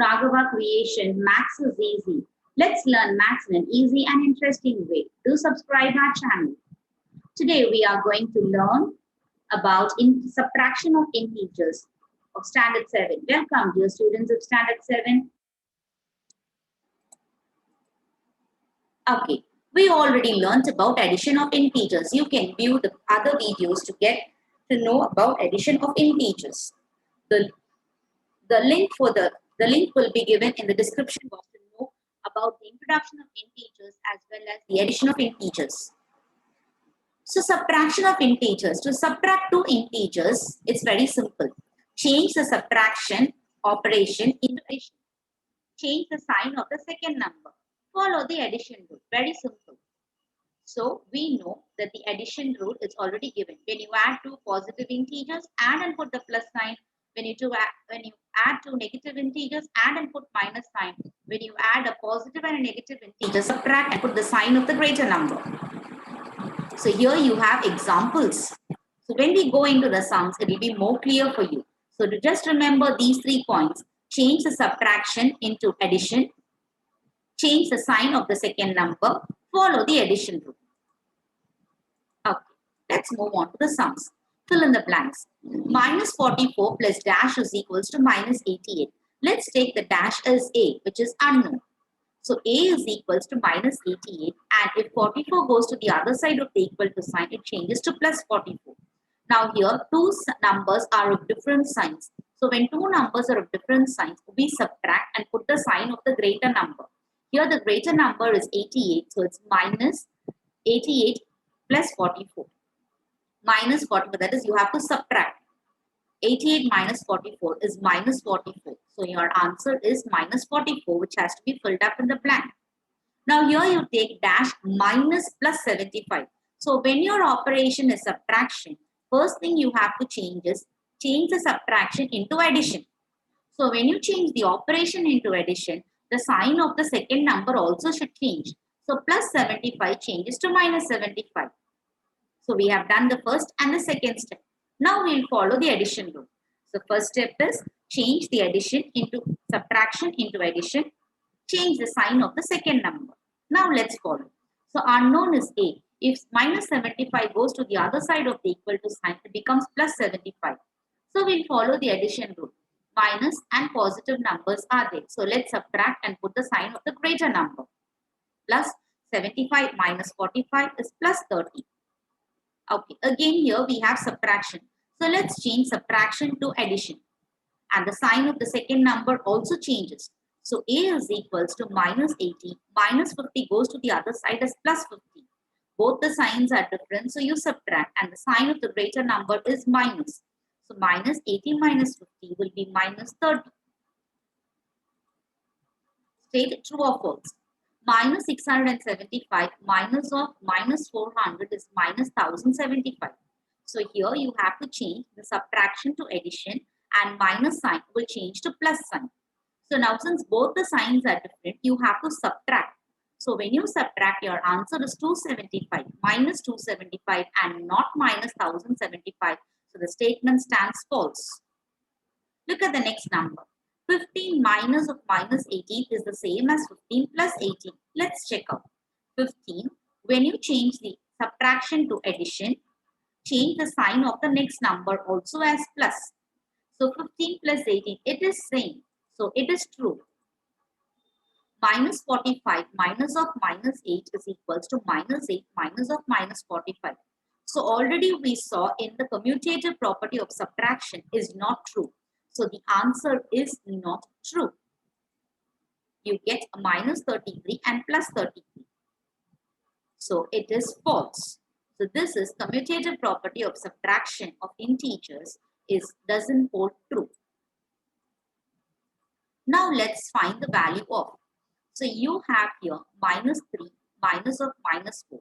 Raghava creation. Maths is easy. Let's learn maths in an easy and interesting way. Do subscribe our channel. Today we are going to learn about subtraction of integers of standard 7. Welcome dear students of standard 7. Okay, we already learnt about addition of integers. You can view the other videos to get to know about addition of integers. The link will be given in the description box to know about the introduction of integers as well as the addition of integers. So subtraction of integers. To subtract two integers, it's very simple. Change the subtraction operation into addition. Change the sign of the second number. Follow the addition rule. Very simple. So we know that the addition rule is already given. When you add two positive integers, add and put the plus sign. When you add two negative integers, add and put minus sign. When you add a positive and a negative integer, subtract and put the sign of the greater number. So here you have examples. So when we go into the sums, it will be more clear for you. So to just remember these 3 points, change the subtraction into addition, change the sign of the second number, follow the addition rule. Okay, let's move on to the sums. Fill in the blanks. Minus 44 plus dash is equals to minus 88. Let's take the dash as A, which is unknown. So A is equals to minus 88, and if 44 goes to the other side of the equal to sign, it changes to plus 44. Now here, two numbers are of different signs. So when two numbers are of different signs, we subtract and put the sign of the greater number. Here the greater number is 88, so it's minus 88 plus 44. Minus 44, that is you have to subtract. 88 minus 44 is minus 44. So your answer is minus 44, which has to be filled up in the blank. Now here you take dash minus plus 75. So when your operation is subtraction, first thing you have to change is change the subtraction into addition. So when you change the operation into addition, the sign of the second number also should change. So plus 75 changes to minus 75. So we have done the first and the second step. Now we will follow the addition rule. So first step is change the addition into subtraction into addition. Change the sign of the second number. Now let's follow. So unknown is A. If minus 75 goes to the other side of the equal to sign, it becomes plus 75. So we'll follow the addition rule. Minus and positive numbers are there. So let's subtract and put the sign of the greater number. Plus 75 minus 45 is plus 30. Okay, again here we have subtraction. So let's change subtraction to addition. And the sign of the second number also changes. So A is equals to minus 80. Minus 50 goes to the other side as plus 50. Both the signs are different, so you subtract. And the sign of the greater number is minus. So minus 80 minus 50 will be minus 30. State true or false. Minus 675 minus of minus 400 is minus 1075. So here you have to change the subtraction to addition and minus sign will change to plus sign. So now since both the signs are different, you have to subtract. So when you subtract, your answer is 275 minus 275 and not minus 1075. So the statement stands false. Look at the next number. 15 minus of minus 18 is the same as 15 plus 18. Let's check out. 15, when you change the subtraction to addition, change the sign of the next number also as plus. So 15 plus 18, it is same. So it is true. Minus 45 minus of minus 8 is equals to minus 8 minus of minus 45. So already we saw in the commutative property of subtraction is not true. So the answer is not true. You get a minus 33 and plus 33. So it is false. So this is commutative property of subtraction of integers doesn't hold true. Now let's find the value of. So you have here minus 3 minus of minus 4.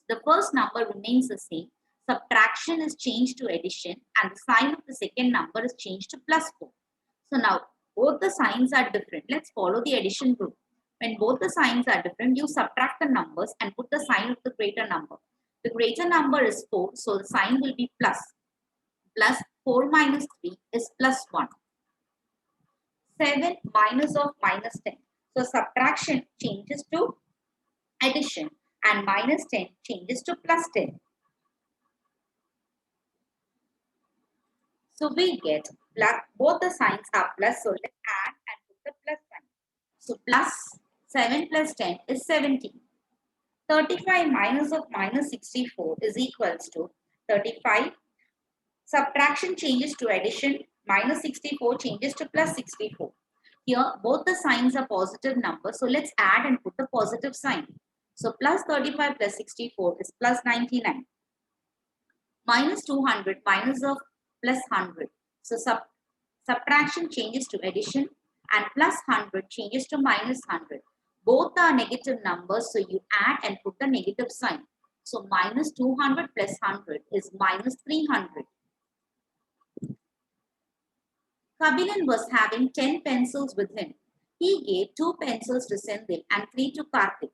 The first number remains the same. Subtraction is changed to addition and the sign of the second number is changed to plus 4. So now both the signs are different. Let's follow the addition rule. When both the signs are different, you subtract the numbers and put the sign of the greater number. The greater number is 4, so the sign will be plus. Plus 4 minus 3 is plus 1. 7 minus of minus 10. So subtraction changes to addition and minus 10 changes to plus 10. So we get plus, both the signs are plus, so let's add and put the plus sign. So plus 7 plus 10 is 17. 35 minus of minus 64 is equals to 35. Subtraction changes to addition, minus 64 changes to plus 64. Here both the signs are positive numbers, so let's add and put the positive sign. So plus 35 plus 64 is plus 99. Minus 200 minus of plus 100. So subtraction changes to addition and plus 100 changes to minus 100. Both are negative numbers, so you add and put the negative sign. So minus 200 plus 100 is minus 300. Kabilan was having 10 pencils with him. He gave 2 pencils to Sendil and 3 to Karthik.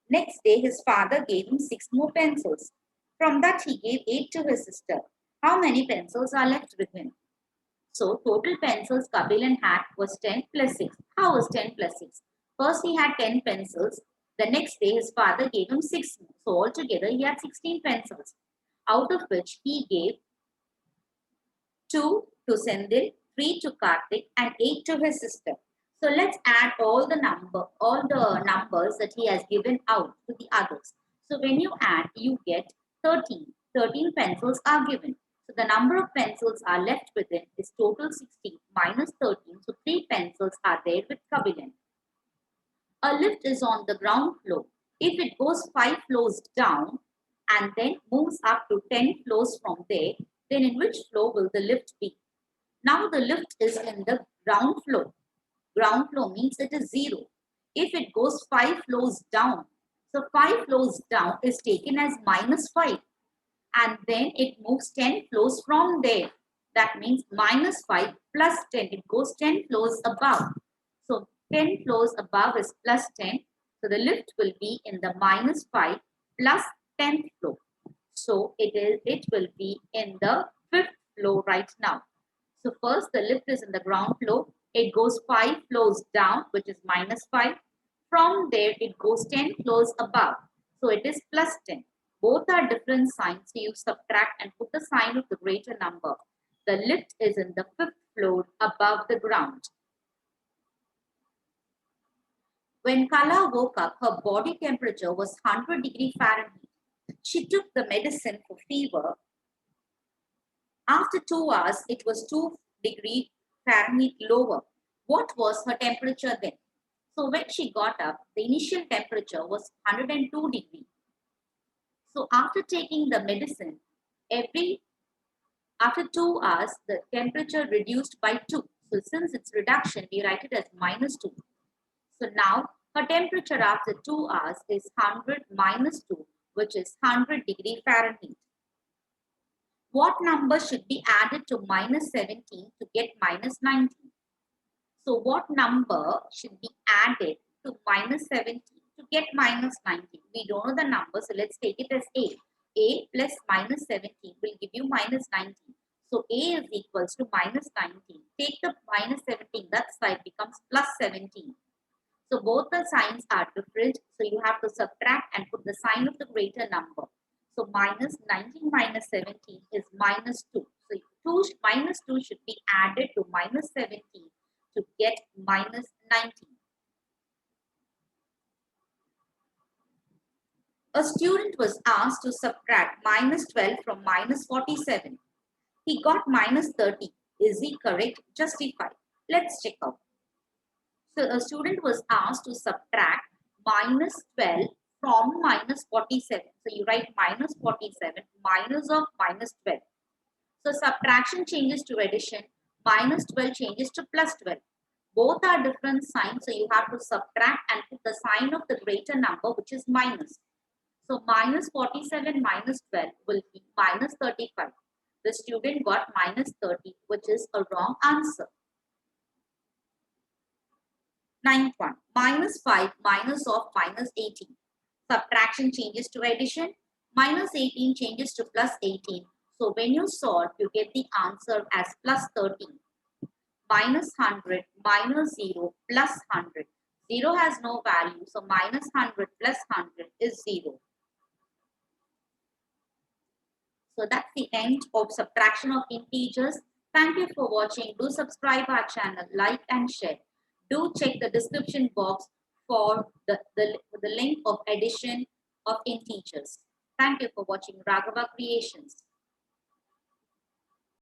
Next day, his father gave him 6 more pencils. From that, he gave 8 to his sister. How many pencils are left with him? So, total pencils Kabilan had was 10 plus 6. How was 10 plus 6? First, he had 10 pencils. The next day, his father gave him 6 more. So, altogether, he had 16 pencils, out of which he gave 2 to Sendil, 3 to Karthik, and 8 to his sister. So let's add all the numbers that he has given out to the others. So when you add, you get 13. 13 pencils are given. So the number of pencils are left within is total 16 minus 13. So 3 pencils are there with Kabilan. A lift is on the ground floor. If it goes 5 floors down and then moves up to 10 floors from there, then in which floor will the lift be? Now the lift is in the ground floor. Ground floor means it is 0. If it goes 5 floors down, so 5 floors down is taken as minus 5. And then it moves 10 floors from there. That means minus 5 plus 10. It goes 10 floors above. So 10 floors above is plus 10. So the lift will be in the minus 5 plus 10th floor. So it will be in the 5th floor right now. So first the lift is in the ground floor. It goes 5 floors down, which is minus 5. From there it goes 10 floors above. So it is plus 10. Both are different signs. So you subtract and put the sign of the greater number. The lift is in the 5th floor above the ground. When Kala woke up, her body temperature was 100 degrees Fahrenheit. She took the medicine for fever. After 2 hours, it was 2 degrees Fahrenheit lower. What was her temperature then? So when she got up, the initial temperature was 102 degrees. So after taking the medicine, after 2 hours, the temperature reduced by 2. So since its reduction, we write it as minus 2. So now her temperature after 2 hours is 100 minus 2, which is 100 degrees Fahrenheit. What number should be added to minus 17 to get minus 19? So what number should be added to minus 17 to get minus 19? We don't know the number, so let's take it as A. A plus minus 17 will give you minus 19. So A is equals to minus 19. Take the minus 17, that side becomes plus 17. So both the signs are different, so you have to subtract and put the sign of the greater number. So minus 19 minus 17 is minus 2. So minus 2 should be added to minus 17 to get minus 19. A student was asked to subtract minus 12 from minus 47. He got minus 30. Is he correct? Justify. Let's check out. So a student was asked to subtract minus 12 from minus 47. So you write minus 47 minus of minus 12. So subtraction changes to addition. Minus 12 changes to plus 12. Both are different signs. So you have to subtract and put the sign of the greater number, which is minus. So minus 47 minus 12 will be minus 35. The student got minus 30, which is a wrong answer. Ninth one, minus 5 minus of minus 18. Subtraction changes to addition. Minus 18 changes to plus 18. So when you solve, you get the answer as plus 13. minus 100 minus 0 plus 100. 0 has no value, so minus 100 plus 100 is 0. So that's the end of subtraction of integers. Thank you for watching. Do subscribe our channel, like and share. Do check the description box for the link of addition of integers. Thank you for watching Raghava Creations.